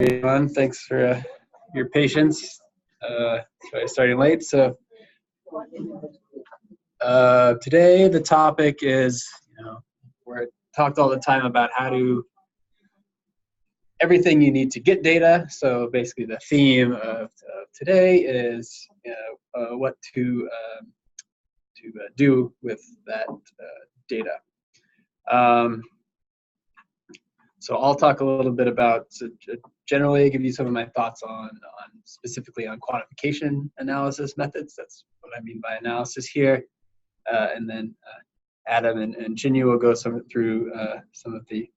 everyone. Thanks for your patience. Sorry, starting late. So today the topic is, we're talked all the time about how to everything you need to get data. So basically, the theme of today is what to do with that data. So I'll talk a little bit about, generally give you some of my thoughts on specifically on quantification analysis methods. That's what I mean by analysis here. And then Adam and Chen-Yu will go through some of the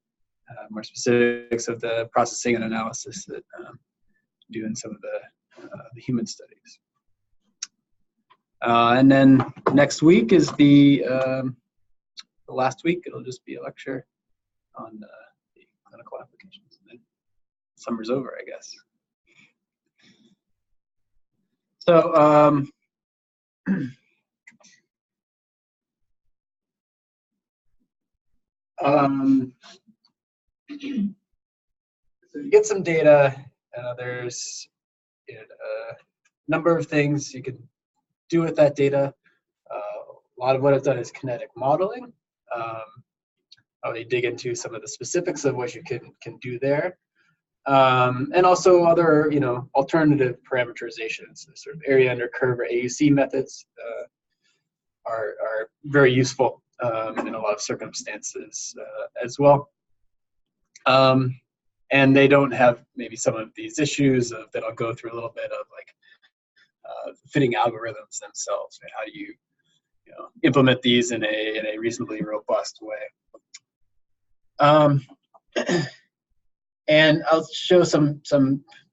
more specifics of the processing and analysis that do in some of the human studies. And then next week is the last week. It'll just be a lecture on the clinical applications. And then summer's over, I guess. So so you get some data. There's a number of things you can do with that data. A lot of what I've done is kinetic modeling. I'll dig into some of the specifics of what you can do there, and also other alternative parameterizations. Sort of area under curve or AUC methods are very useful in a lot of circumstances as well. And they don't have maybe some of these issues that I'll go through a little bit of, like fitting algorithms themselves. Right? How do you implement these in a reasonably robust way? And I'll show some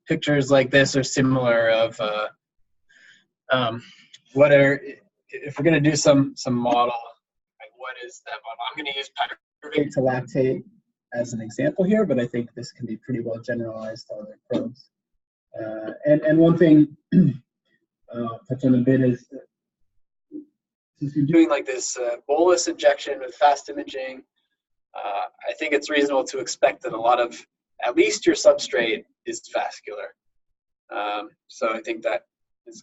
pictures like this or similar of if we're going to do some model, like what is that model? I'm going to use pyruvate to lactate as an example here, but I think this can be pretty well generalized to other probes. And one thing I'll touch on a bit is since you're doing like this bolus injection with fast imaging, I think it's reasonable to expect that a lot of, at least your substrate is vascular. So I think that is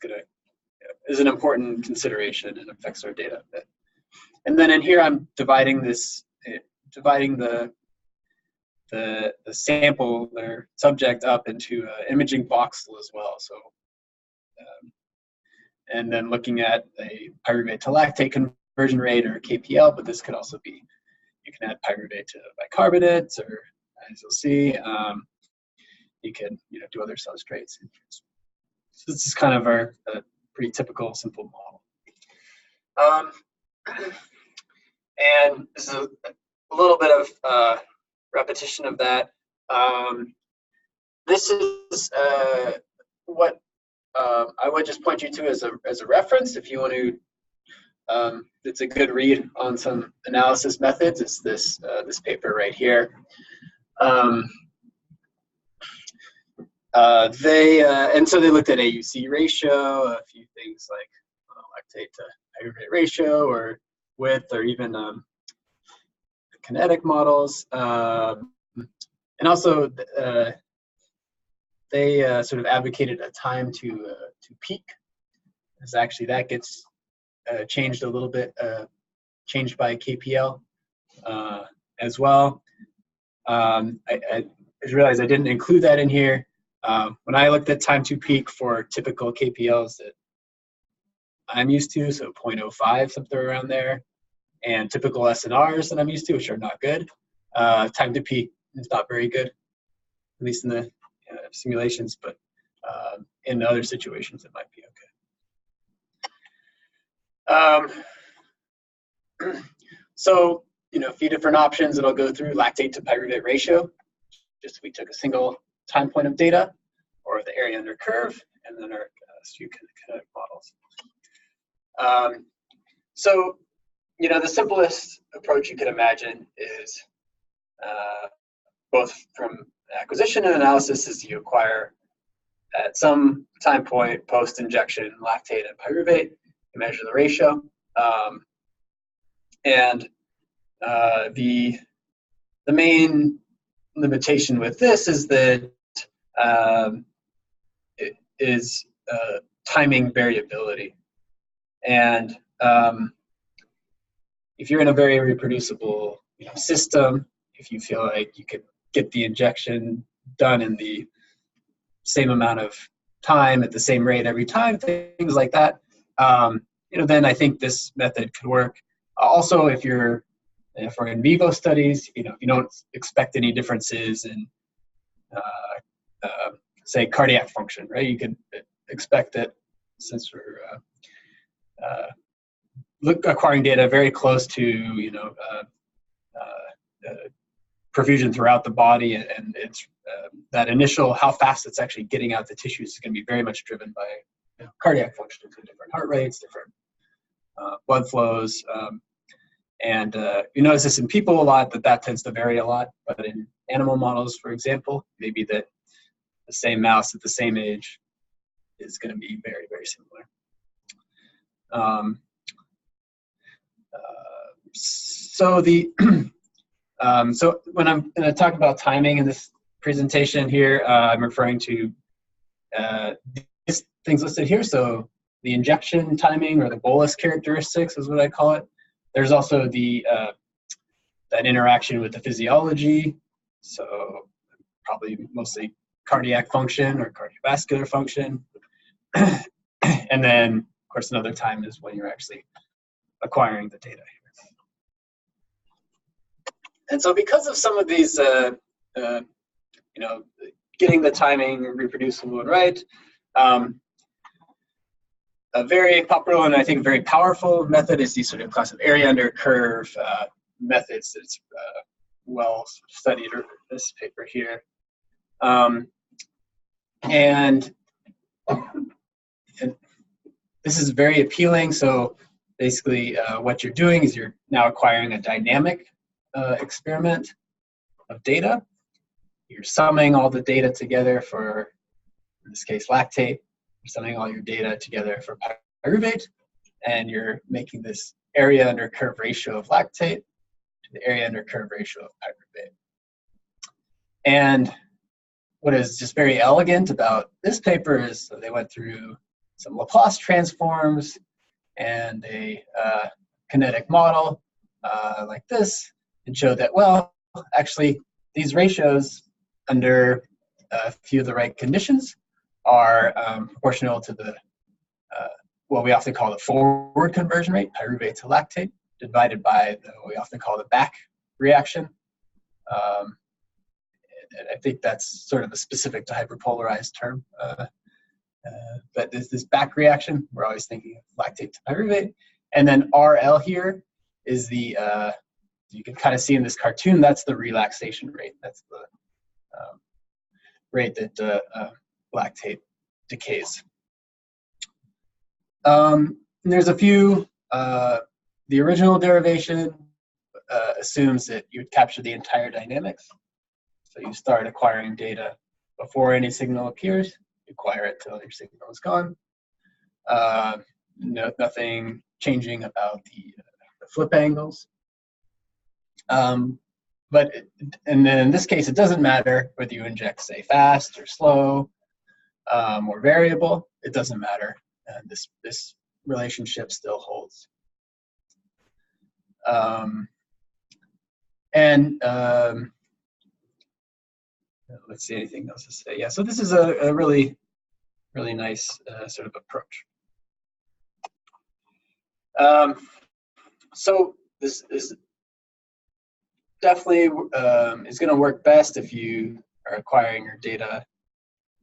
an important consideration and affects our data a bit. And then in here, I'm dividing the sample or subject up into imaging voxel as well. So, and then looking at a pyruvate to lactate conversion rate or KPL, but this could also be, you can add pyruvate to bicarbonate, or as you'll see, you can do other substrates. So this is kind of a pretty typical simple model. And this is a little bit of repetition of that. This is what I would just point you to as a reference if you want to. It's a good read on some analysis methods. It's this paper right here. And so they looked at AUC ratio, a few things like lactate to pyruvate ratio, or width, or even kinetic models. And also they sort of advocated a time to peak, because actually that gets changed a little bit, changed by KPL as well. I realized I didn't include that in here. When I looked at time to peak for typical KPLs that I'm used to, so 0.05, something around there, and typical SNRs that I'm used to, which are not good, time to peak is not very good, at least in the simulations, but in other situations it might be okay. So, a few different options that I'll go through: lactate to pyruvate ratio, just we took a single time point of data, or the area under curve, and then our few kinetic models. So, the simplest approach you could imagine is both from acquisition and analysis is you acquire at some time point post-injection lactate and pyruvate, you measure the ratio. And the main limitation with this is that is timing variability. And if you're in a very reproducible system, if you feel like you could get the injection done in the same amount of time at the same rate every time, things like that, then I think this method could work. Also, if for in vivo studies, if you don't expect any differences in, say, cardiac function, right? You could expect that since we're acquiring data very close to, perfusion throughout the body, and it's that initial how fast it's actually getting out the tissues is going to be very much driven by cardiac function, different heart rates, different blood flows, and you notice this in people a lot, that tends to vary a lot. But in animal models, for example, maybe that the same mouse at the same age is going to be very, very similar. So when I'm going to talk about timing in this presentation here, I'm referring to these things listed here. So the injection timing, or the bolus characteristics, is what I call it. There's also the that interaction with the physiology. So probably mostly cardiac function or cardiovascular function. And then, of course, another time is when you're actually acquiring the data. And so because of some of these, getting the timing reproducible and right, a very popular and I think very powerful method is the sort of class of area under curve methods that's well studied in this paper here. And this is very appealing. So basically what you're doing is you're now acquiring a dynamic experiment of data. You're summing all the data together for, in this case, lactate. You're summing all your data together for pyruvate, and you're making this area under curve ratio of lactate to the area under curve ratio of pyruvate. And what is just very elegant about this paper is they went through some Laplace transforms and a kinetic model like this, and showed that, well, actually, these ratios under a few of the right conditions are proportional to the what we often call the forward conversion rate, pyruvate to lactate, divided by what we often call the back reaction. I think that's sort of a specific to hyperpolarized term. But this back reaction, we're always thinking of lactate to pyruvate. And then RL here is the, you can kind of see in this cartoon, that's the relaxation rate. That's the rate that lactate decays. There's a few, the original derivation assumes that you would capture the entire dynamics. So you start acquiring data before any signal appears, you acquire it till your signal is gone. Nothing changing about the flip angles. And then in this case, it doesn't matter whether you inject, say, fast or slow or variable. It doesn't matter. This relationship still holds. Let's see, anything else to say? Yeah, so this is a really, really nice sort of approach. So this is definitely is going to work best if you are acquiring your data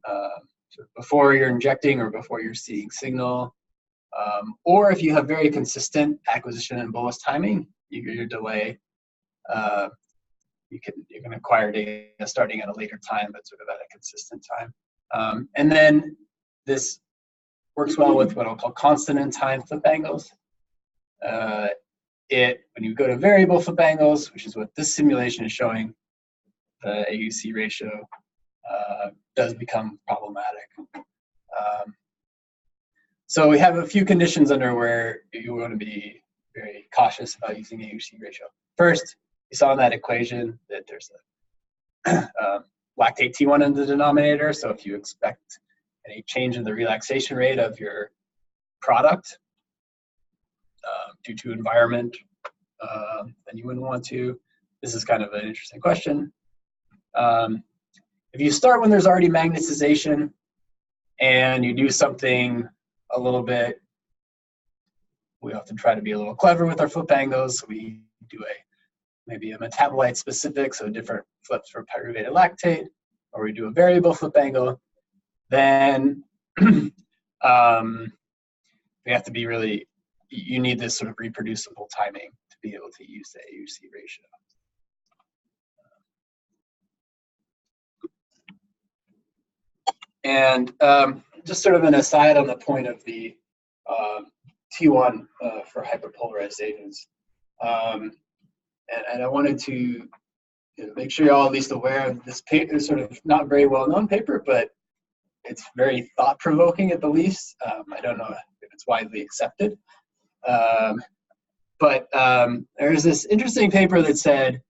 sort of before you're injecting or before you're seeing signal, or if you have very consistent acquisition and bolus timing, your delay. You can acquire data starting at a later time, but sort of at a consistent time. And then this works well with what I'll call constant in time flip angles. When you go to variable flip angles, which is what this simulation is showing, the AUC ratio does become problematic. So we have a few conditions under where you want to be very cautious about using AUC ratio. First, you saw in that equation that there's lactate T1 in the denominator. So if you expect any change in the relaxation rate of your product due to environment, then you wouldn't want to. This is kind of an interesting question. If you start when there's already magnetization and you do something a little bit, we often try to be a little clever with our flip angles. We do maybe a metabolite specific, so different flips for pyruvate lactate, or we do a variable flip angle. Then we have to be really, you need this sort of reproducible timing to be able to use the AUC ratio. And just sort of an aside on the point of the T1 for hyperpolarized agents. And I wanted to make sure you're all at least aware of this paper, sort of not very well-known paper, but it's very thought-provoking at the least. I don't know if it's widely accepted. But there's this interesting paper that said,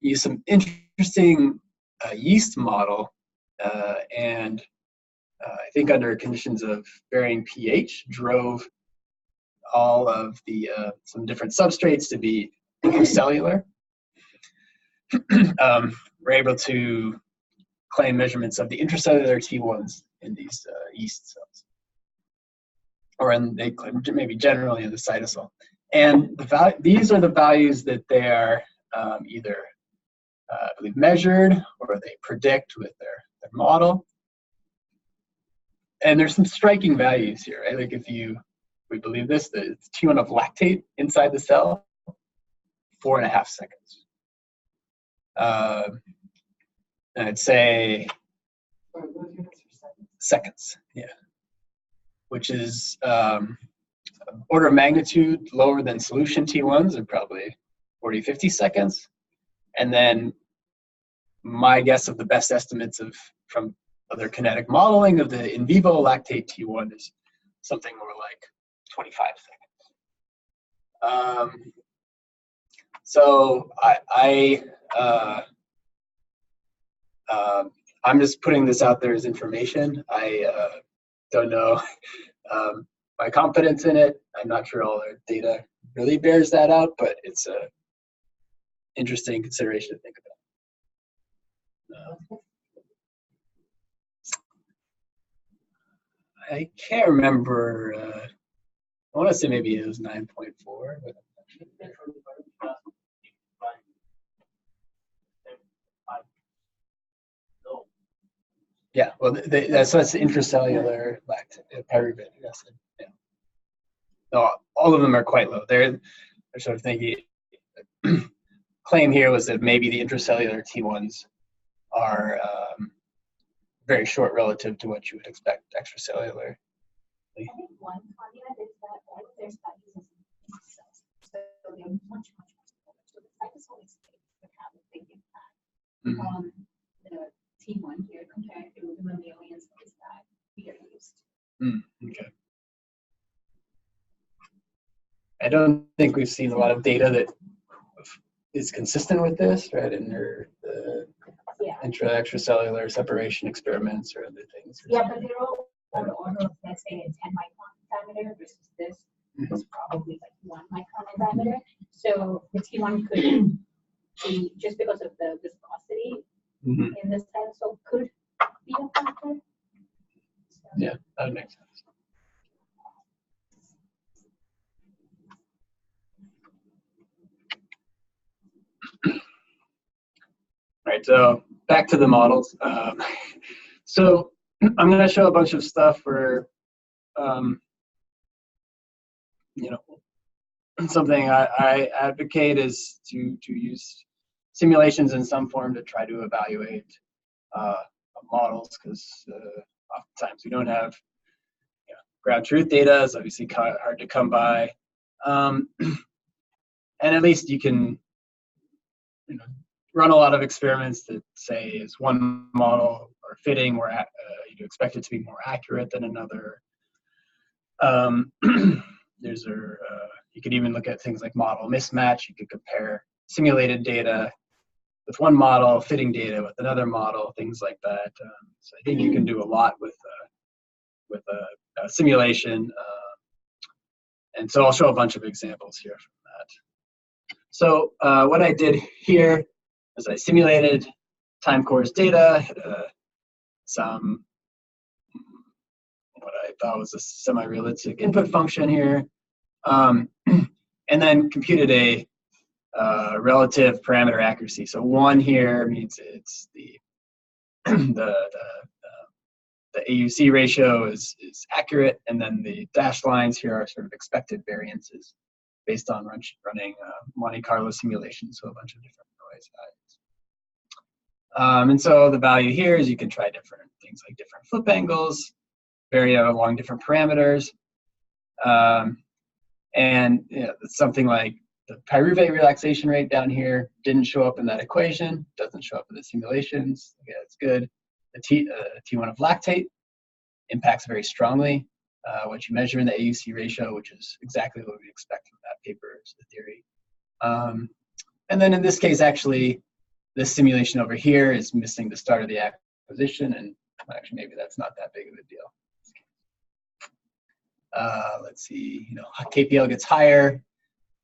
use some interesting yeast model, and I think under conditions of varying pH, drove all of the some different substrates to be intracellular. We're able to claim measurements of the intracellular T1s in these yeast cells, or they claim maybe generally in the cytosol. And these are the values that they are either I believe measured or they predict with their model. And there's some striking values here, right? Like if we believe this, the T1 of lactate inside the cell, 4.5 seconds. And I'd say seconds, yeah, which is order of magnitude lower than solution T1s at probably 40, 50 seconds. And then my guess of the best estimates from other kinetic modeling of the in vivo lactate T1 is something more like 25 seconds. So I'm just putting this out there as information. I don't know my confidence in it. I'm not sure all our data really bears that out, but it's a interesting consideration to think about. I can't remember. I want to say maybe it was 9.4. But yeah, well, that's intracellular pyruvate acid. Yeah. No, all of them are quite low. They're sort of thinking. Claim here was that maybe the intracellular T1s are very short relative to what you would expect extracellular. I think one caveat is that all of their studies is in cells, so they're much smaller. So the cytosolic state would have a big impact on the T1 here compared to the mammalian space that we are used. Okay. I don't think we've seen a lot of data that is consistent with this, right? In the extracellular separation experiments or other things. Yeah, but they're all on the order of, let's say, a 10 micron diameter versus this is probably like 1 micron in diameter. So the T1 could be, just because of the viscosity in this cytosol, could be a factor. So, yeah, that makes sense. Right, so back to the models. So I'm going to show a bunch of stuff where, something I advocate is to use simulations in some form to try to evaluate models, because oftentimes we don't have ground truth data. It's obviously hard to come by, and at least you can run a lot of experiments that say is one model or fitting where you expect it to be more accurate than another. You could even look at things like model mismatch. You could compare simulated data with one model, fitting data with another model, things like that. So I think you can do a lot with a simulation. And so I'll show a bunch of examples here from that. So what I did here is I simulated time course data, had some what I thought was a semi-realistic input function here, and then computed a relative parameter accuracy. So 1 here means it's the the AUC ratio is accurate, and then the dashed lines here are sort of expected variances based on running Monte Carlo simulations, so a bunch of different noise values. And so the value here is you can try different things like different flip angles, vary along different parameters, and something like the pyruvate relaxation rate down here didn't show up in that equation, doesn't show up in the simulations. Okay, that's good. The T1 of lactate impacts very strongly what you measure in the AUC ratio, which is exactly what we expect from that paper is the theory. And then in this case, actually, this simulation over here is missing the start of the acquisition, and actually maybe that's not that big of a deal. Let's see, KPL gets higher,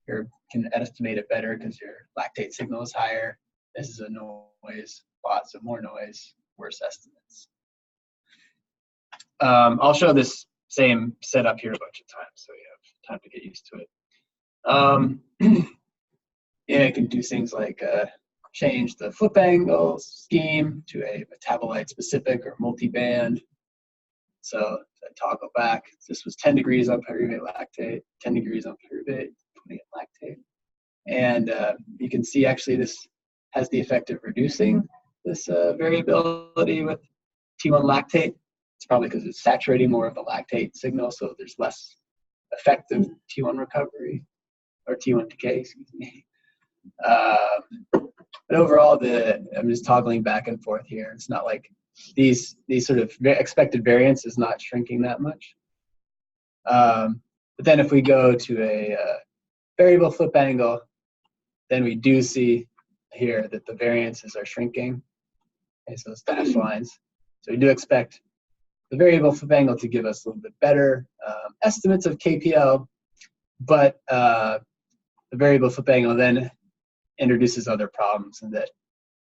you can estimate it better because your lactate signal is higher. This is a noise, lots of more noise, worse estimates. I'll show this same setup here a bunch of times, so you have time to get used to it. Yeah, you can do things like change the flip angle scheme to a metabolite specific or multi-band. So I toggle back. This was 10 degrees on pyruvate lactate, 10 degrees on pyruvate, 20 on lactate. And you can see actually this has the effect of reducing this variability with T1 lactate. It's probably because it's saturating more of the lactate signal, so there's less effective T1 recovery, or T1 decay, excuse me. But overall, I'm just toggling back and forth here. It's not like these sort of expected variance is not shrinking that much. But then if we go to a variable flip angle, then we do see here that the variances are shrinking. Okay, so it's dashed lines. So we do expect the variable flip angle to give us a little bit better estimates of KPL, but the variable flip angle then introduces other problems, and that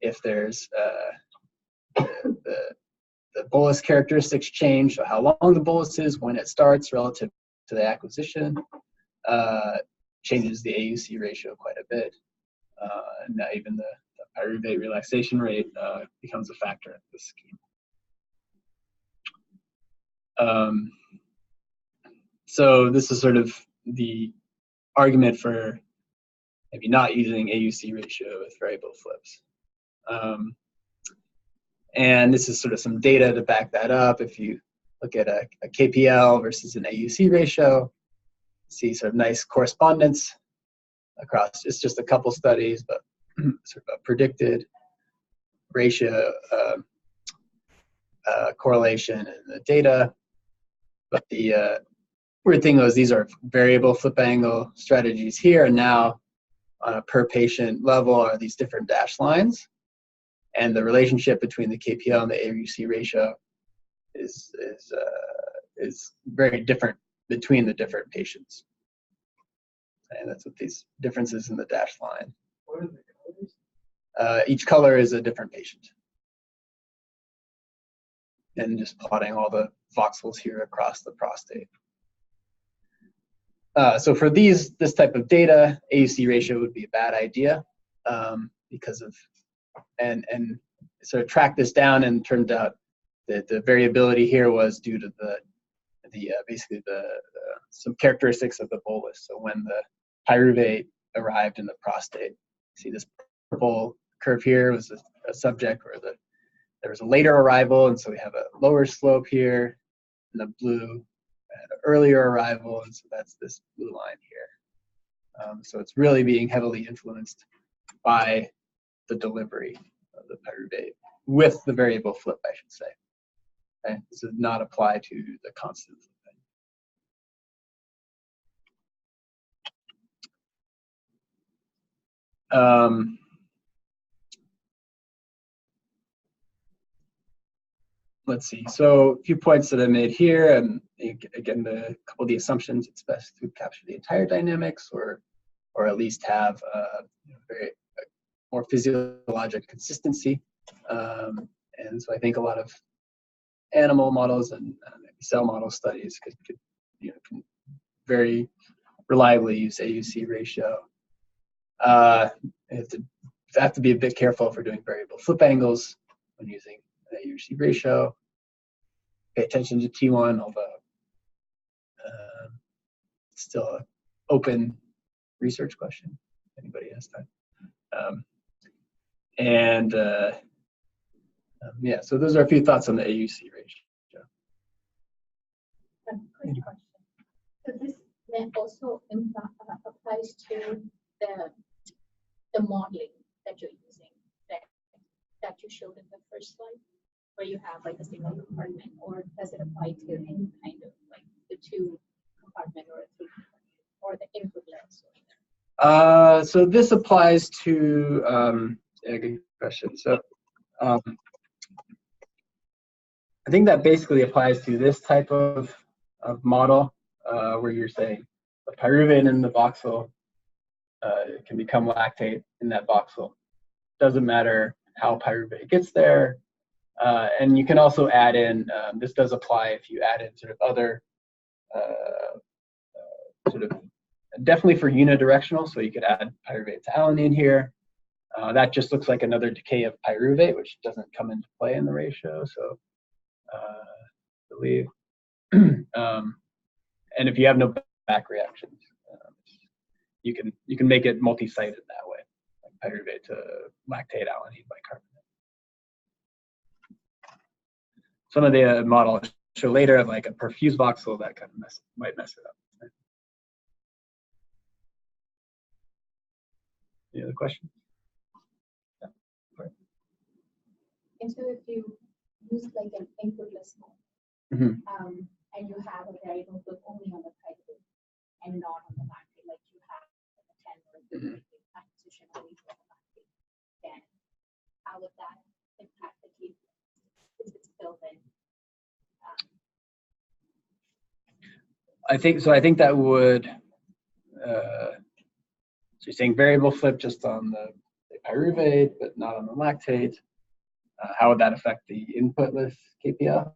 if there's the bolus characteristics change, so how long the bolus is when it starts relative to the acquisition, changes the AUC ratio quite a bit. And now even the pyruvate relaxation rate becomes a factor in this scheme. So this is sort of the argument for maybe not using AUC ratio with variable flips. And this is sort of some data to back that up. If you look at a KPL versus an AUC ratio, see sort of nice correspondence across, it's just a couple studies, but sort of a predicted ratio correlation in the data. But the weird thing was these are variable flip angle strategies here, and now on a per patient level are these different dashed lines. And the relationship between the KPL and the AUC ratio is very different between the different patients. And that's what these differences in the dashed line. What are the colors? Each color is a different patient. And just plotting all the voxels here across the prostate. So for this type of data, AUC ratio would be a bad idea because of, and sort of track this down, and turned out that the variability here was due to basically some characteristics of the bolus. So when the pyruvate arrived in the prostate, see this purple curve here was a subject where there was a later arrival, and so we have a lower slope here, and the blue had an earlier arrival, and so that's this blue line here. So it's really being heavily influenced by the delivery of the pyruvate with the variable flip, I should say. Okay? This does not apply to the constant flipping. let's see. So a few points that I made here, and again, a couple of the assumptions. It's best to capture the entire dynamics, or at least have very more physiologic consistency. And so I think a lot of animal models and cell model studies could can very reliably use AUC ratio. You have to be a bit careful if we're doing variable flip angles when using AUC ratio. Pay attention to T1, although it's still an open research question. If anybody has time. Yeah, so those are a few thoughts on the AUC ratio. Quick question. So this then also applies to the modeling that you're using, that you showed in the first slide, where you have like a single compartment, or does it apply to any kind of like the two compartment or a three compartment, or the input layers? So this applies to, yeah, good question. So I think that basically applies to this type of model where you're saying the pyruvate in the voxel can become lactate in that voxel. Doesn't matter how pyruvate gets there. And you can also add in, this does apply if you add in sort of other, sort of definitely for unidirectional, so you could add pyruvate to alanine here. That just looks like another decay of pyruvate, which doesn't come into play in the ratio, so I believe. And if you have no back reactions, you can make it multi-sited that way, like pyruvate to lactate alanine bicarbonate. Some of the models show later of like a perfused voxel that kind of might mess it up. Any other questions? Yeah. And so if you use like an inputless mode, and you have a variable flip only on the pyruvate and not on the lactate, like you have a 10 or 15 position only for the lactate, then how would that impact the key? Is it still then? I think that would, so you're saying variable flip just on the pyruvate, but not on the lactate. How would that affect the inputless KPL?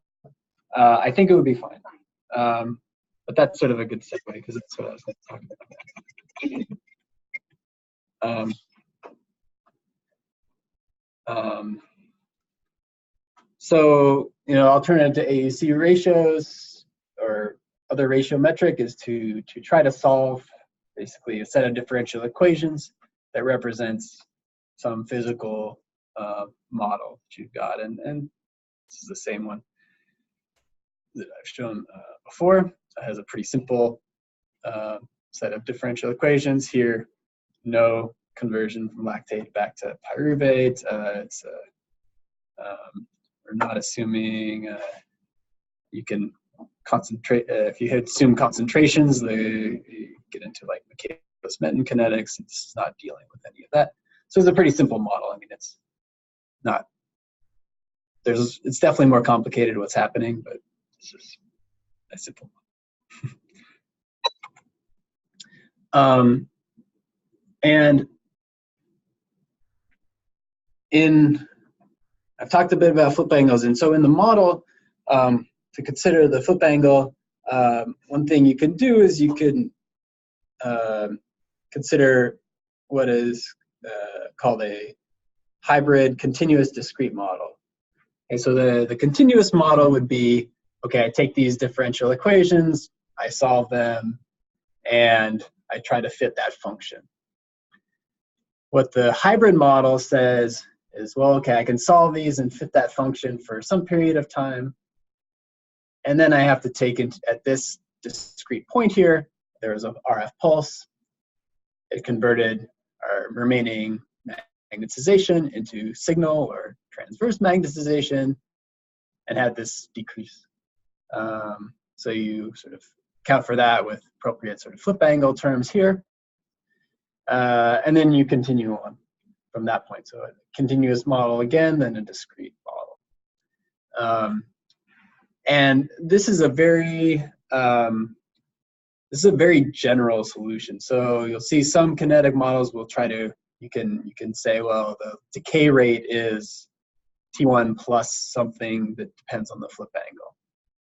I think it would be fine. But that's sort of a good segue because that's what I was going to talk about. So, alternative to AUC ratios or other ratio metric is to try to solve basically a set of differential equations that represents some physical model that you've got, and this is the same one that I've shown before. It has a pretty simple set of differential equations here. No conversion from lactate back to pyruvate. We're not assuming you can concentrate. If you assume concentrations, you get into like Michaelis-Menten kinetics. And this is not dealing with any of that. So it's a pretty simple model. I mean, it's not. It's definitely more complicated what's happening, but it's just a simple model. And I've talked a bit about flip angles, and so in the model, to consider the flip angle, one thing you can do is you can consider what is called a hybrid continuous discrete model. Okay, so the continuous model would be, okay, I take these differential equations, I solve them, and I try to fit that function. What the hybrid model says is, well, okay, I can solve these and fit that function for some period of time, and then I have to take it at this discrete point here, there was a RF pulse. It converted our remaining magnetization into signal or transverse magnetization and had this decrease. So you sort of account for that with appropriate sort of flip angle terms here. And then you continue on from that point. So a continuous model again, then a discrete model. And this is a very general solution. So you'll see some kinetic models will try to, you can say, well, the decay rate is T1 plus something that depends on the flip angle.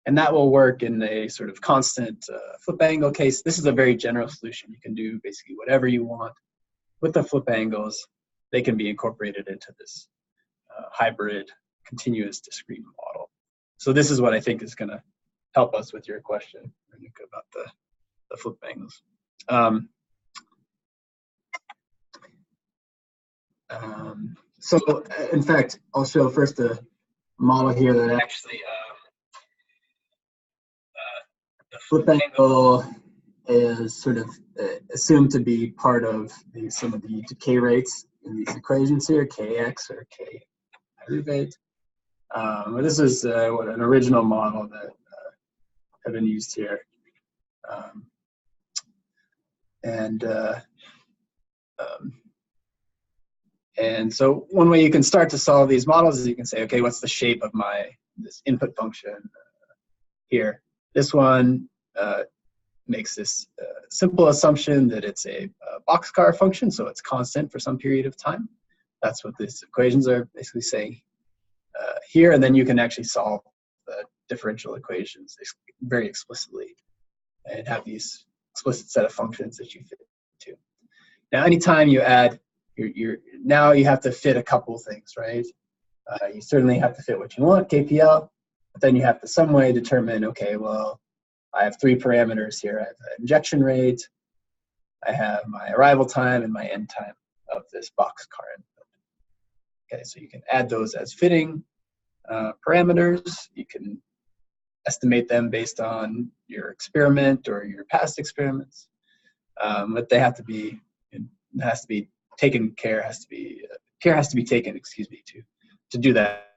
And that will work in a sort of constant flip angle case. This is a very general solution. You can do basically whatever you want with the flip angles. They can be incorporated into this hybrid continuous discrete model. So this is what I think is going to help us with your question about the flip angles. So in fact, I'll show first a model here that actually the flip angle is sort of assumed to be part of some of the decay rates in these equations here, kx or k pyruvate. This is what an original model that have been used here. And so one way you can start to solve these models is you can say, okay, what's the shape of this input function here? This one makes this simple assumption that it's a boxcar function, so it's constant for some period of time. That's what these equations are basically saying here, and then you can actually solve the differential equations very explicitly and have these explicit set of functions that you fit to. Now, anytime you add, now you have to fit a couple things, right? You certainly have to fit what you want, KPL, but then you have to some way determine, okay, well, I have 3 parameters here. I have the injection rate, I have my arrival time, and my end time of this boxcar input. Okay, so you can add those as fitting parameters. You can estimate them based on your experiment or your past experiments, but they have to be, it has to be taken care has to be taken, excuse me, to do that.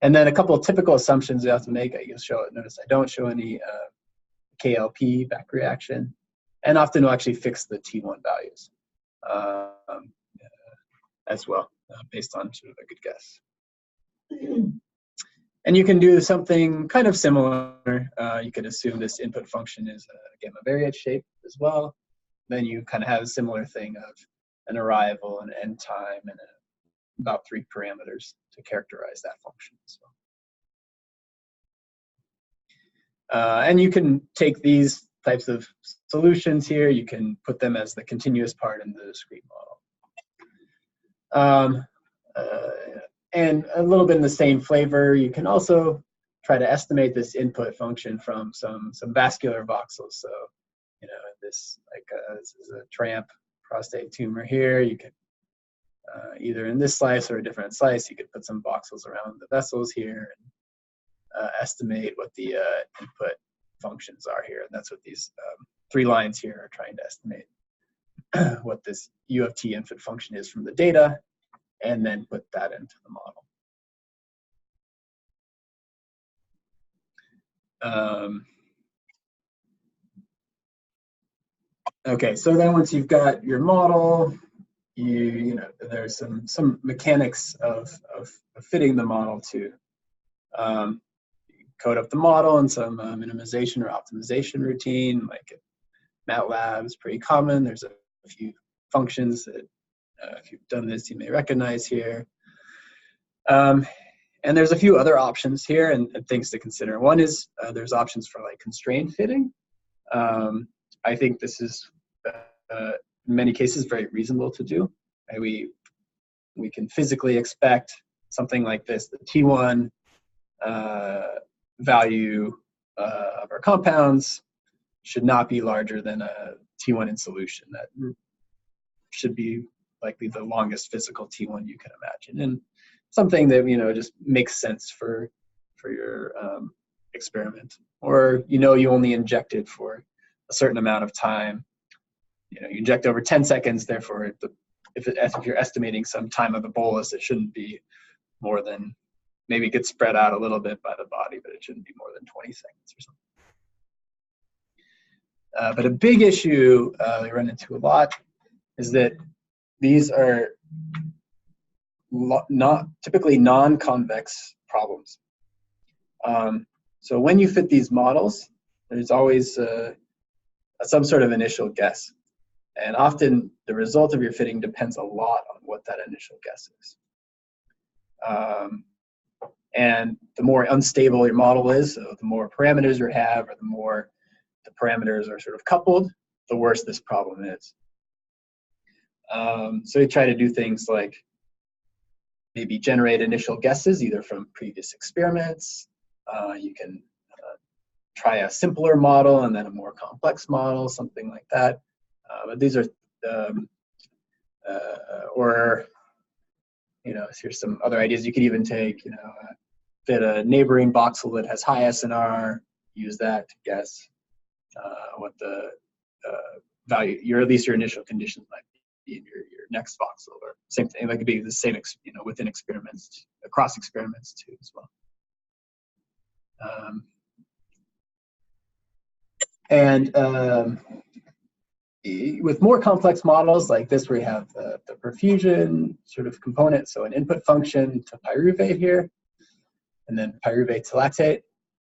And then a couple of typical assumptions you have to make. I guess notice I don't show any KLP back reaction, and often we'll actually fix the T1 values as well, based on sort of a good guess. And you can do something kind of similar. You could assume this input function is a gamma variate shape as well. Then you kind of have a similar thing of an arrival, an end time, and about 3 parameters to characterize that function. So, and you can take these types of solutions here, you can put them as the continuous part in the discrete model. And a little bit in the same flavor, you can also try to estimate this input function from some vascular voxels. So, you know, this is a TRAMP prostate tumor here. You could either in this slice or a different slice, you could put some voxels around the vessels here and estimate what the input functions are here. And that's what these 3 lines here are trying to estimate what this U of t input function is from the data, and then put that into the model. Okay, so then once you've got your model, you know, there's some mechanics of fitting the model to code up the model and some minimization or optimization routine. Like MATLAB is pretty common. There's a few functions that if you've done this, you may recognize here. And there's a few other options here and things to consider. One is there's options for like constraint fitting. I think this is in many cases very reasonable to do. Right? We can physically expect something like this. The T1 value of our compounds should not be larger than a T1 in solution. That should be likely the longest physical T1 you can imagine, and something that, you know, just makes sense for your experiment. Or, you know, you only inject it for a certain amount of time. You know, you inject over 10 seconds, therefore, if you're estimating some time of the bolus, it shouldn't be more than, maybe it gets spread out a little bit by the body, but it shouldn't be more than 20 seconds or something. But a big issue they run into a lot is that these are not typically non-convex problems. So when you fit these models, there's always some sort of initial guess. And often the result of your fitting depends a lot on what that initial guess is. And the more unstable your model is, so the more parameters you have, or the more the parameters are sort of coupled, the worse this problem is. So you try to do things like maybe generate initial guesses, either from previous experiments. You can try a simpler model and then a more complex model, something like that. But these are, or, you know, here's some other ideas you could even take, you know, fit a neighboring voxel that has high SNR, use that to guess what the value, at least your initial conditions might be in your next voxel, or same thing, that could be the same, you know, within experiments, across experiments too as well. With more complex models like this, where you have the perfusion sort of component, so an input function to pyruvate here, and then pyruvate to lactate.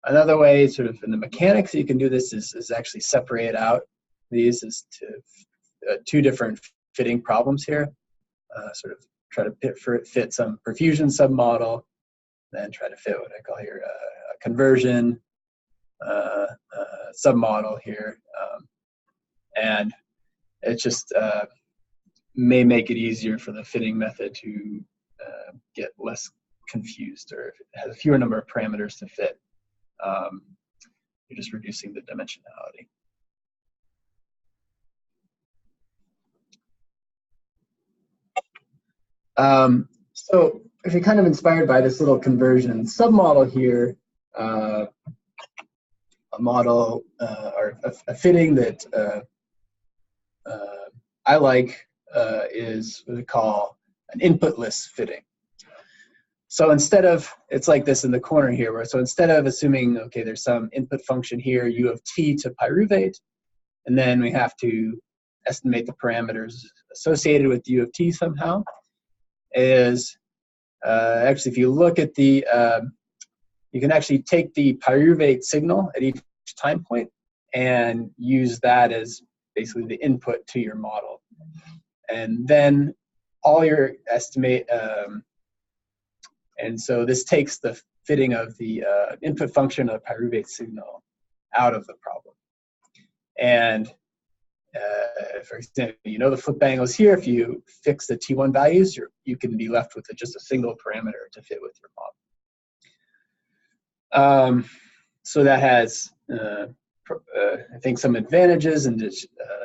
Another way, sort of in the mechanics, you can do this is actually separate out these as to two different fitting problems here. Sort of try to fit some perfusion submodel, then try to fit what I call here a conversion submodel here. And it just may make it easier for the fitting method to get less confused, or if it has a fewer number of parameters to fit, you're just reducing the dimensionality. So if you're kind of inspired by this little conversion submodel here, a model or a fitting that I like is what we call an inputless fitting. So instead of, it's like this in the corner here, where so instead of assuming, okay, there's some input function here, u of t to pyruvate, and then we have to estimate the parameters associated with u of t somehow, is actually, if you look at the, you can actually take the pyruvate signal at each time point and use that as basically the input to your model. And then all your estimate, and so this takes the fitting of the input function of the pyruvate signal out of the problem. And for example, you know the flip angles here. If you fix the T1 values, you can be left with just a single parameter to fit with your model. So that has, I think, some advantages and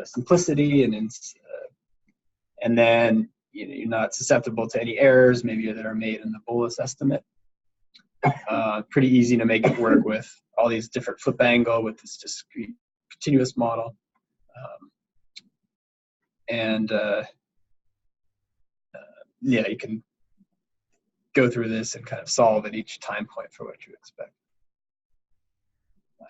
simplicity, and then you're not susceptible to any errors maybe that are made in the bolus estimate. Pretty easy to make it work with all these different flip angle with this discrete continuous model. Yeah, you can go through this and kind of solve at each time point for what you expect.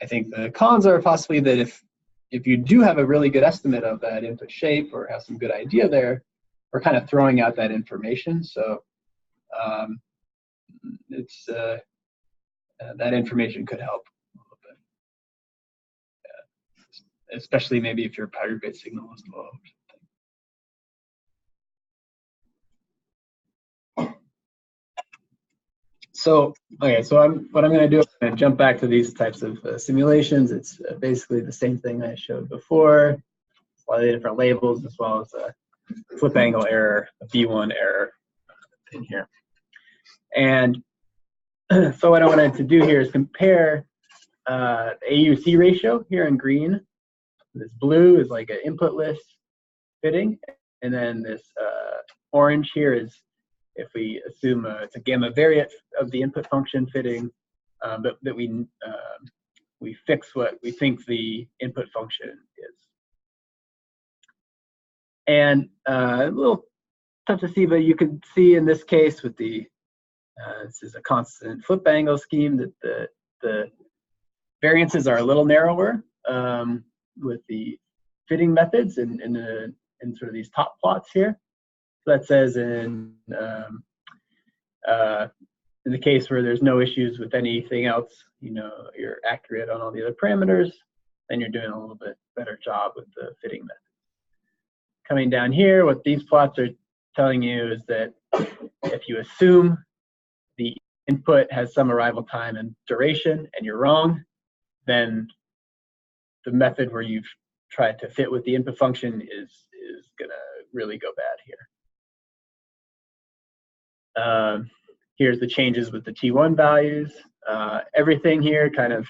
I think the cons are possibly that if you do have a really good estimate of that input shape or have some good idea there, we're kind of throwing out that information. So it's that information could help a little bit, especially maybe if your pyruvate signal is low. So, okay, so what I'm going to do is I'm going to jump back to these types of simulations. It's basically the same thing I showed before, slightly different labels, as well as a flip angle error, a B1 error in here. And so what I wanted to do here is compare the AUC ratio here in green. This blue is like an inputless fitting, and then this orange here is if we assume it's a gamma variant of the input function fitting, but that we fix what we think the input function is. And a little tough to see, but you can see in this case with the this is a constant flip angle scheme that the variances are a little narrower with the fitting methods in sort of these top plots here. So that says in in the case where there's no issues with anything else, you're accurate on all the other parameters, then you're doing a little bit better job with the fitting method. Coming down here, what these plots are telling you is that if you assume the input has some arrival time and duration, and you're wrong, then the method where you've tried to fit with the input function is gonna really go bad here. Here's the changes with the T1 values. Everything here kind of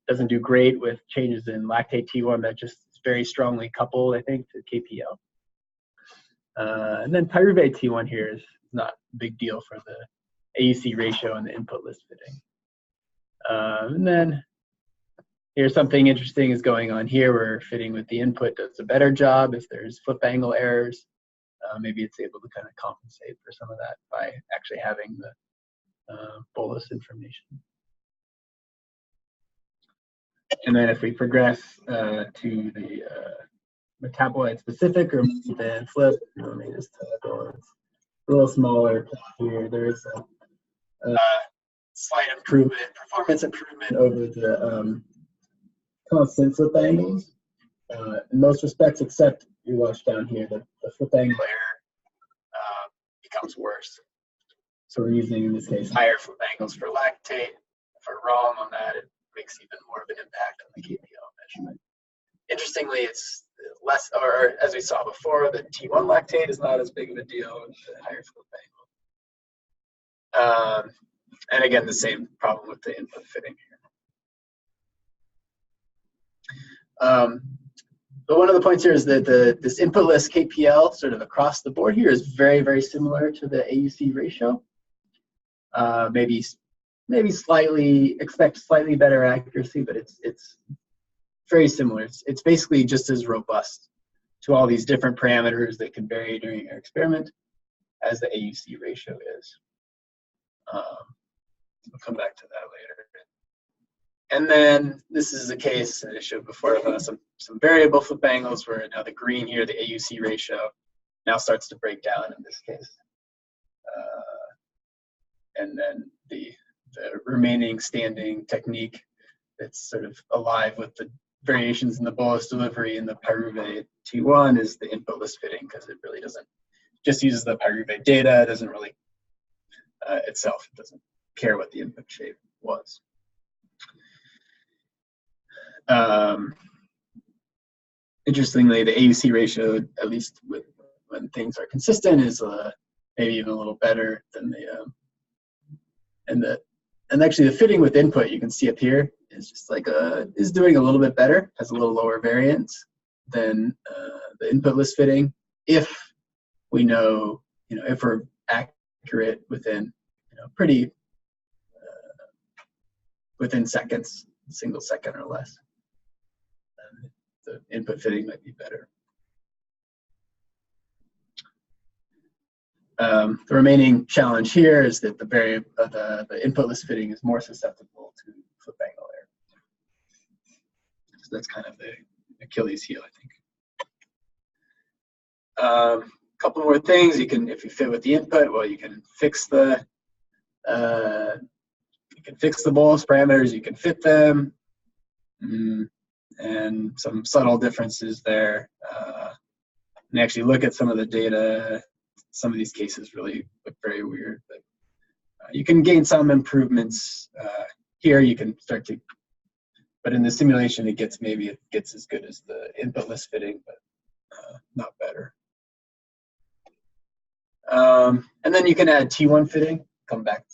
doesn't do great with changes in lactate T1 that just is very strongly coupled, I think, to KPL. And then pyruvate T1 here is not a big deal for the AUC ratio and the input list fitting. And then here's something interesting is going on here where fitting with the input does a better job if there's flip angle errors. Maybe it's able to kind of compensate for some of that by actually having the bolus information. And then if we progress to the metabolite specific or multi-band flip, let me just go, it's a little smaller here. There is a slight improvement, performance improvement over the constant flip angles. In most respects, except you watch down here, the flip angle error becomes worse. So we're using, in this case, higher flip angles for lactate. If we're wrong on that, it makes even more of an impact on the KPL measurement. Interestingly, it's less, or as we saw before, the T1 lactate is not as big of a deal with the higher flip angle. And again, the same problem with the input fitting here. But one of the points here is that this input list KPL sort of across the board here is very, very similar to the AUC ratio. Maybe slightly, expect slightly better accuracy, but it's very similar. It's basically just as robust to all these different parameters that can vary during our experiment as the AUC ratio is. We'll come back to that later. And then this is a case I showed before of some variable flip angles where now the green here, the AUC ratio, now starts to break down in this case. And then the remaining standing technique that's sort of alive with the variations in the bolus delivery and the pyruvate T1 is the input list fitting, because it really doesn't, just uses the pyruvate data. It doesn't really itself, it doesn't care what the input shape was. Interestingly, the AUC ratio, at least when things are consistent, is maybe even a little better than and actually the fitting with input, you can see up here, is just like is doing a little bit better, has a little lower variance than the input list fitting, if we know, if we're accurate within, pretty within seconds, a single second or less. The input fitting might be better. The remaining challenge here is that the input list fitting is more susceptible to flip angle error. So that's kind of the Achilles heel, I think. Couple more things. You can, if you fit with the input, well, you can fix the bolus parameters. You can fit them, and some subtle differences there. And actually look at some of the data. Some of these cases really look very weird, but you can gain some improvements here. You can start to, but in the simulation, it gets as good as the input list fitting, but not better. And then you can add T1 fitting. Coming back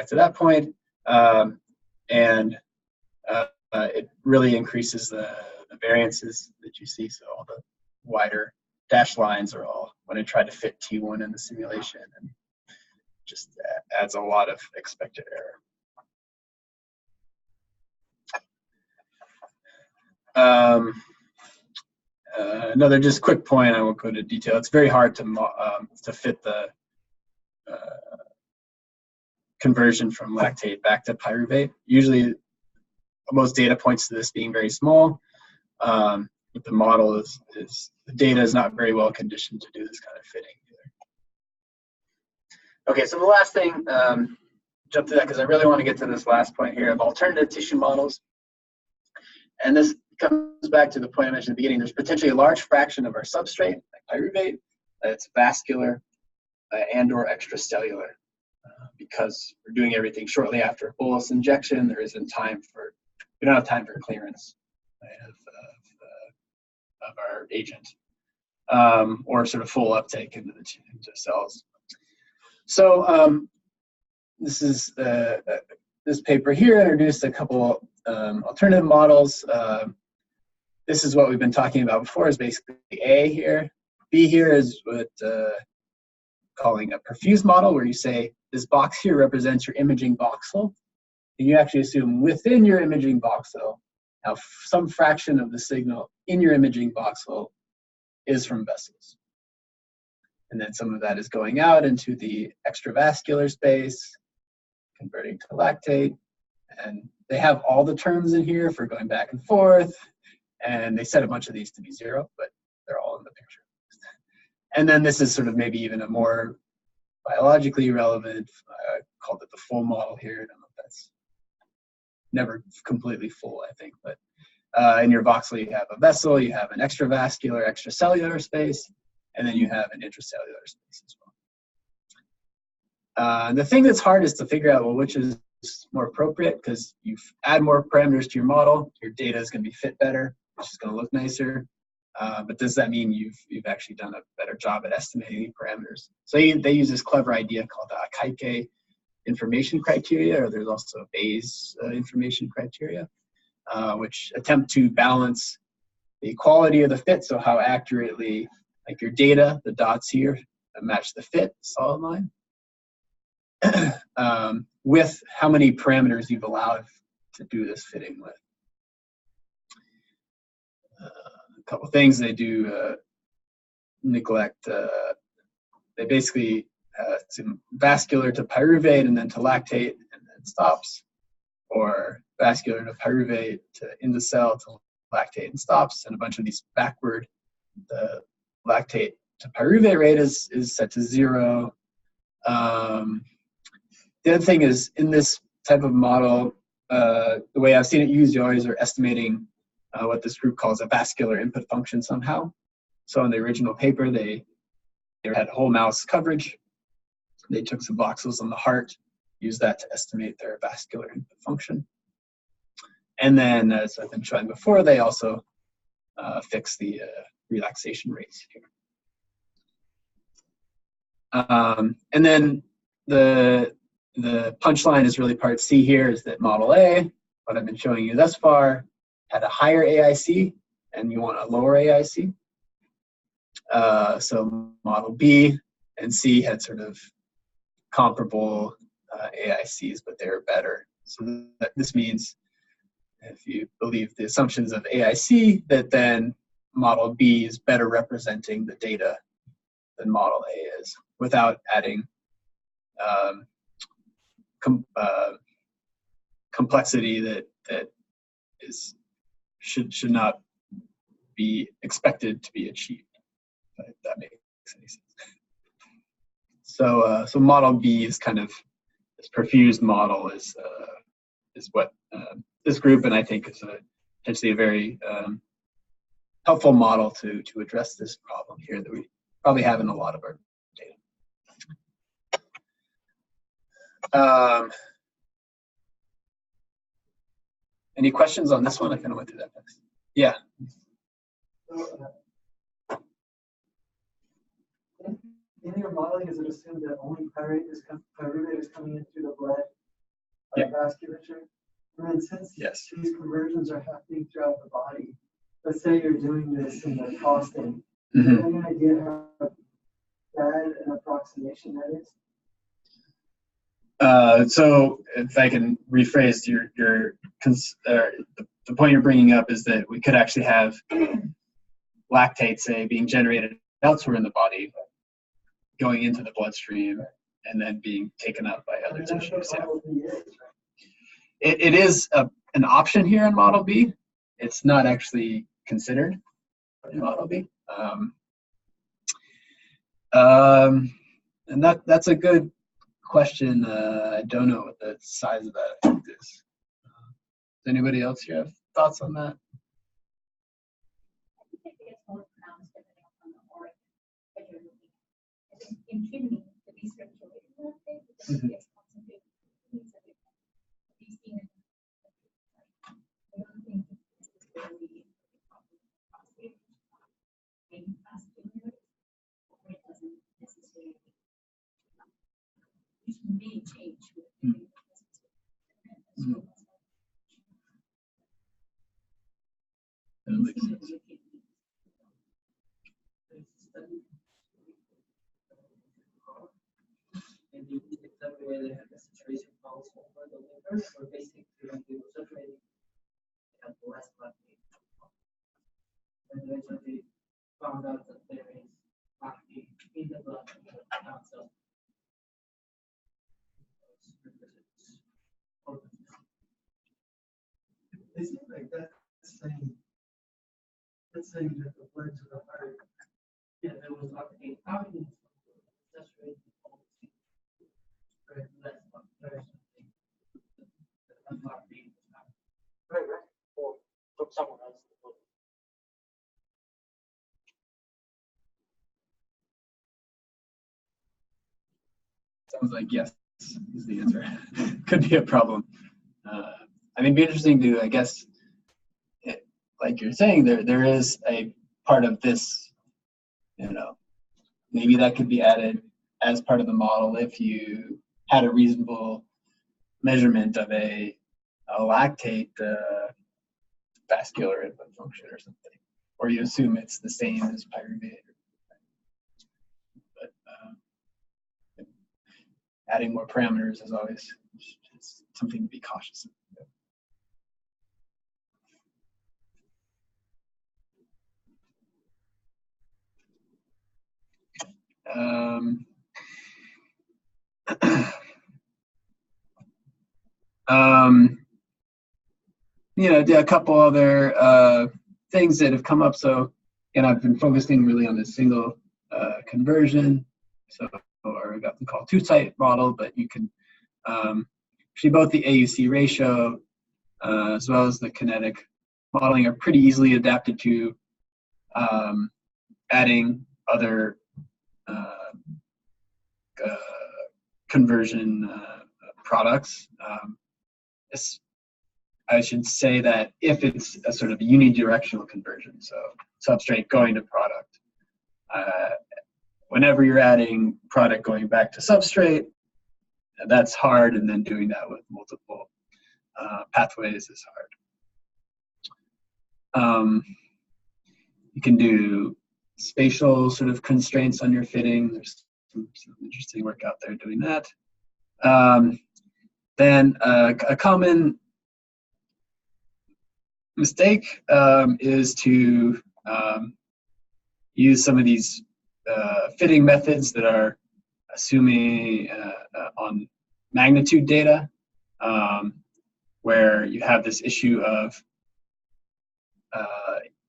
to that point, and it really increases the variances that you see. So all the wider dashed lines are all when I try to fit T1 in the simulation, and just adds a lot of expected error. Another just quick point, I won't go into detail. It's very hard to fit the conversion from lactate back to pyruvate. Usually, most data points to this being very small. But the model the data is not very well conditioned to do this kind of fitting either. Okay, so the last thing jump through that because I really want to get to this last point here of alternative tissue models. And this comes back to the point I mentioned at the beginning. There's potentially a large fraction of our substrate, like pyruvate, that's vascular and or extracellular. Because we're doing everything shortly after a bolus injection, there isn't time for, we don't have time for clearance of our agent, or sort of full uptake into cells. So this is this paper here introduced a couple alternative models. This is what we've been talking about before, is basically A here. B here is what calling a perfused model, where you say this box here represents your imaging voxel, and you actually assume within your imaging voxel, now some fraction of the signal in your imaging voxel is from vessels. And then some of that is going out into the extravascular space, converting to lactate. And they have all the terms in here for going back and forth. And they set a bunch of these to be 0, but they're all in the picture. And then this is sort of maybe even a more biologically relevant, called it the full model here. I don't know if that's never completely full, I think, but in your voxel, you have a vessel, you have an extravascular, extracellular space, and then you have an intracellular space as well. The thing that's hard is to figure out, well, which is more appropriate, because you add more parameters to your model, your data is going to be fit better, which is going to look nicer. But does that mean you've actually done a better job at estimating parameters? So they use this clever idea called Kaike information criteria, or there's also Bayes information criteria, which attempt to balance the quality of the fit, so how accurately, like your data, the dots here, match the fit, solid line, with how many parameters you've allowed to do this fitting with. A couple things they do neglect. They basically vascular to pyruvate and then to lactate and then stops, or vascular to pyruvate to indocell to lactate and stops, and a bunch of these backward. The lactate to pyruvate rate is set to 0. The other thing is, in this type of model, the way I've seen it used, you always are estimating what this group calls a vascular input function somehow. So in the original paper, they had whole mouse coverage. They took some voxels on the heart, used that to estimate their vascular input function. And then, as I've been showing before, they also fix the relaxation rates here. And then the punchline is really part C here, is that model A, what I've been showing you thus far, had a higher AIC, and you want a lower AIC. So model B and C had sort of comparable AICs, but they were better. So this means, if you believe the assumptions of AIC, that then model B is better representing the data than model A is, without adding complexity that should not be expected to be achieved, if that makes any sense. So so model B is kind of, this perfused model is what this group, and I think is potentially a very helpful model to address this problem here that we probably have in a lot of our data. Any questions on this one? I kind of went through that fast. Yeah. In your modeling, is it assumed that only pyruvate is coming in through the blood vasculature? And then since these conversions are happening throughout the body, let's say you're doing this in the costing, do you have any idea how bad an approximation that is? So if I can rephrase the point you're bringing up, is that we could actually have lactate, say, being generated elsewhere in the body, going into the bloodstream, and then being taken up by other tissues. Yeah. It is an option here in Model B. It's not actually considered in Model B. And that's a good question. I don't know what the size of that effect is. Does anybody else here have thoughts on that? I think it gets more pronounced depending on the origin that you're looking at. I think in kidney, the decirculating lactate, because it gets concentrated, it's a big these things. I don't think it's necessarily maybe vascular, or it doesn't necessarily. It may change with the That makes sense. And you need exactly where they have the saturation pulse over the liver, or basically when they were saturating, they have less lactate. And eventually they found out that there is lactate in the blood outside. It seems like that's saying that the blood to the heart. Yeah, there was lactate out in saturated pulse. Less lactate. Right. Or from someone else. Sounds like yes is the answer. Could be a problem. I mean, it'd be interesting to, I guess, like you're saying, there is a part of this, maybe that could be added as part of the model if you had a reasonable measurement of a lactate vascular input function or something, or you assume it's the same as pyruvate. But adding more parameters is always something to be cautious of. A couple other things that have come up. So, and I've been focusing really on this single conversion. So, or we've got the called two-site model, but you can actually both the AUC ratio as well as the kinetic modeling are pretty easily adapted to adding other conversion products. I should say that if it's a sort of unidirectional conversion, so substrate going to product, whenever you're adding product going back to substrate, that's hard, and then doing that with multiple pathways is hard. You can do spatial sort of constraints on your fitting. There's some interesting work out there doing that. Then a common mistake is to use some of these fitting methods that are assuming on magnitude data, where you have this issue of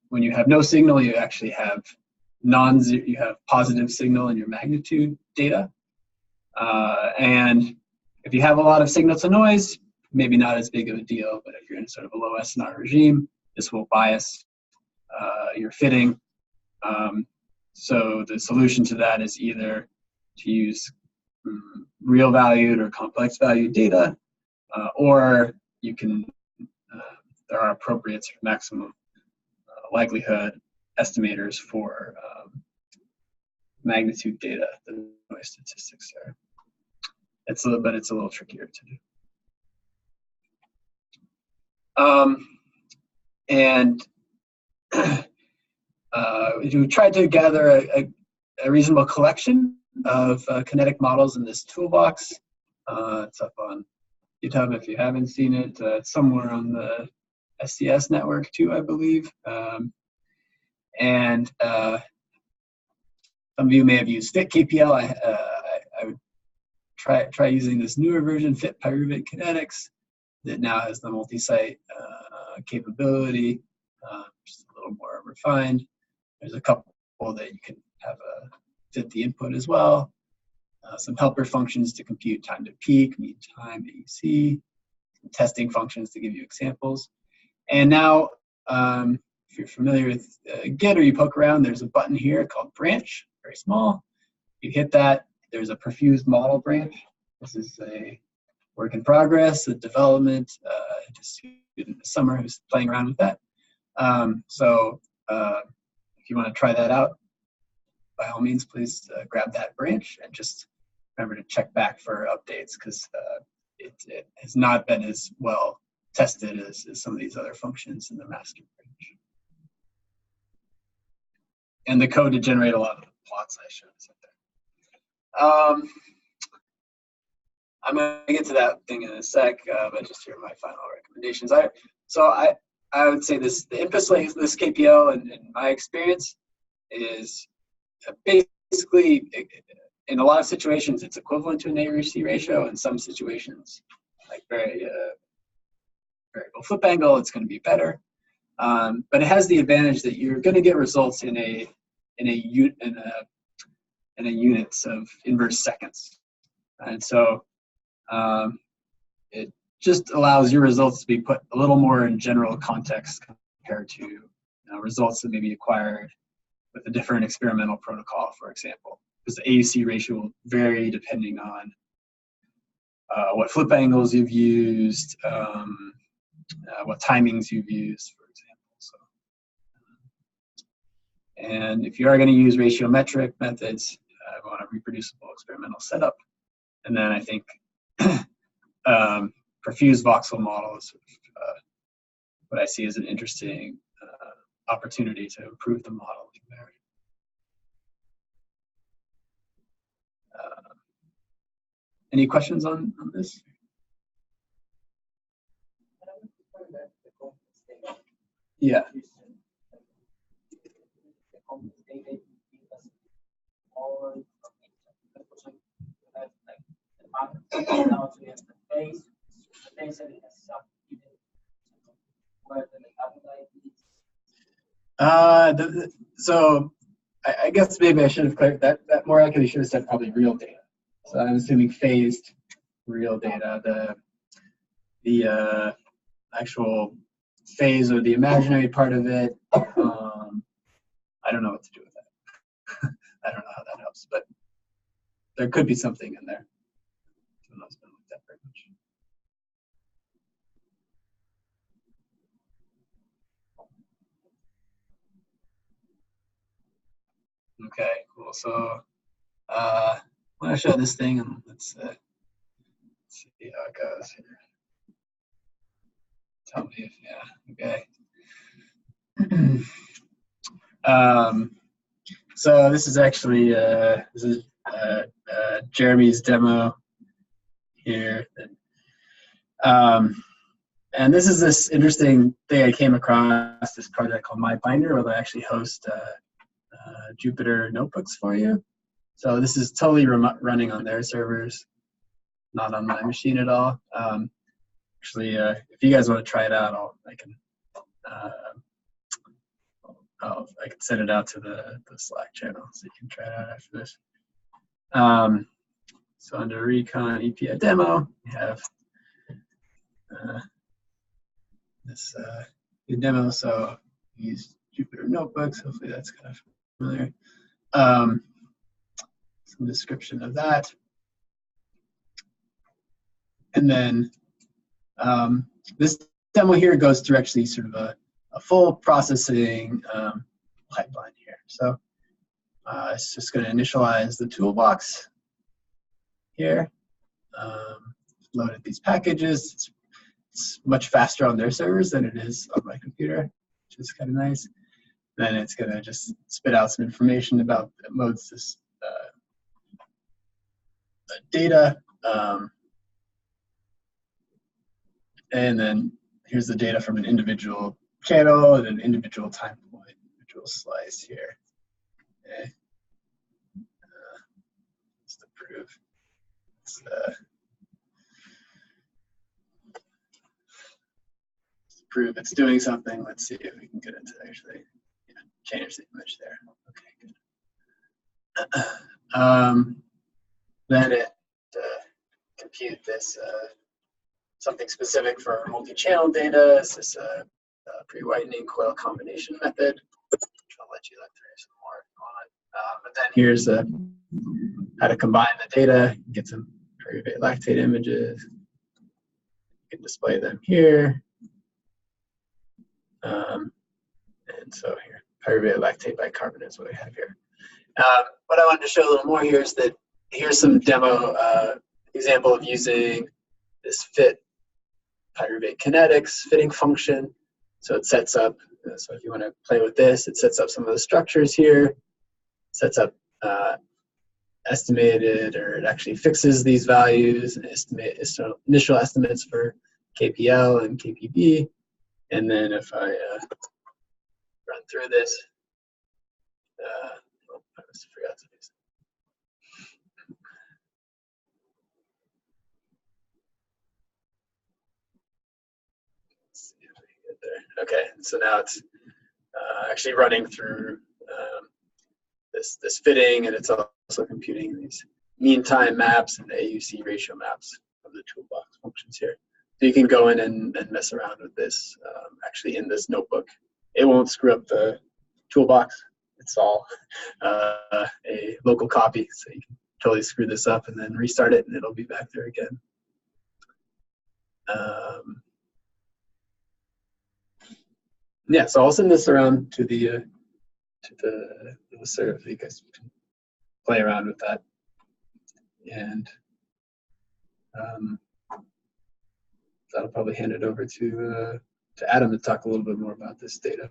when you have no signal, you actually have you have positive signal in your magnitude data. And if you have a lot of signal to noise, maybe not as big of a deal, but if you're in sort of a low SNR regime, this will bias your fitting. So the solution to that is either to use real valued or complex valued data, or you can, there are appropriate sort of maximum likelihood estimators for magnitude data, the noise statistics there. But it's a little trickier to do. And we tried to gather a reasonable collection of kinetic models in this toolbox. It's up on GitHub if you haven't seen it. It's somewhere on the SCS network too, I believe. And some of you may have used FitKPL. I would try using this newer version, Fit Pyruvate Kinetics, that now has the multi-site capability, just a little more refined. There's a couple that you can have fit the input as well. some helper functions to compute time to peak, mean time, AUC, some testing functions to give you examples. And now, if you're familiar with Git or you poke around, there's a button here called branch, very small. You hit that, there's a perfused model branch. This is a work in progress, a development, just student this summer who's playing around with that. If you want to try that out, by all means, please grab that branch and just remember to check back for updates, because it has not been as well tested as some of these other functions in the master branch. And the code to generate a lot of the plots I showed is up there. I'm going to get to that thing in a sec, but just here are my final recommendations. I would say the input length of this KPL, in my experience, is basically, in a lot of situations, it's equivalent to an A/C ratio. In some situations, like variable flip angle, it's going to be better. But it has the advantage that you're going to get results in a units of inverse seconds, and so it just allows your results to be put a little more in general context compared to results that may be acquired with a different experimental protocol, for example, because the AUC ratio will vary depending on what flip angles you've used, what timings you've used, for example. So, and if you are going to use ratiometric methods, we want a reproducible experimental setup. And then I think perfused voxel model is what I see as an interesting opportunity to improve the model there. Any questions on this? Yeah. So I guess maybe I should have clarified that more accurately. Should have said probably real data. So I'm assuming phased real data. The actual phase or the imaginary part of it, I don't know what to do with that. I don't know how that helps, but there could be something in there. I don't know, it's been looked at very much. Okay, cool. So I'm going to show this thing, and let's see how it goes here. Tell me if, yeah, okay. So this is actually Jeremy's demo here. And this is this interesting thing I came across, this project called MyBinder, where they actually host Jupyter notebooks for you. So this is totally running on their servers, not on my machine at all. Actually, if you guys want to try it out, I can send it out to the Slack channel so you can try it out after this. So under Recon EPI demo, we have this good demo. So use Jupyter notebooks. Hopefully that's kind of familiar. Some description of that. And then this demo here goes through actually sort of a full processing pipeline here. So it's just going to initialize the toolbox here, loaded these packages. It's much faster on their servers than it is on my computer, which is kind of nice. Then it's going to just spit out some information about the modes this data. And then here's the data from an individual channel and an individual time point, individual slice here. Okay. Just to prove it's doing something. Let's see if we can get it to actually change the image there. Okay, good. then it compute this something specific for multi-channel data. It's this pre-whitening coil combination method. I'll let you look through some more on it. But then here's how to combine the data, get some pyruvate lactate images. You can display them here. And so here, pyruvate lactate bicarbonate is what we have here. What I wanted to show a little more here is that here's some demo example of using this fit pyruvate kinetics fitting function. So it sets up, so if you want to play with this, it sets up some of the structures here, sets up estimated, or it actually fixes these values, and initial estimates for KPL and KPB. And then if I run through this, oh, I just forgot to do something. Let's see if we can get there. Okay, so now it's actually running through this fitting, and it's also computing these mean time maps and AUC ratio maps of the toolbox functions here. So you can go in and mess around with this actually in this notebook. It won't screw up the toolbox. It's all a local copy, so you can totally screw this up and then restart it, and it'll be back there again. Yeah, so I'll send this around to the serve, so you guys can play around with that. And that'll probably hand it over to Adam to talk a little bit more about this data.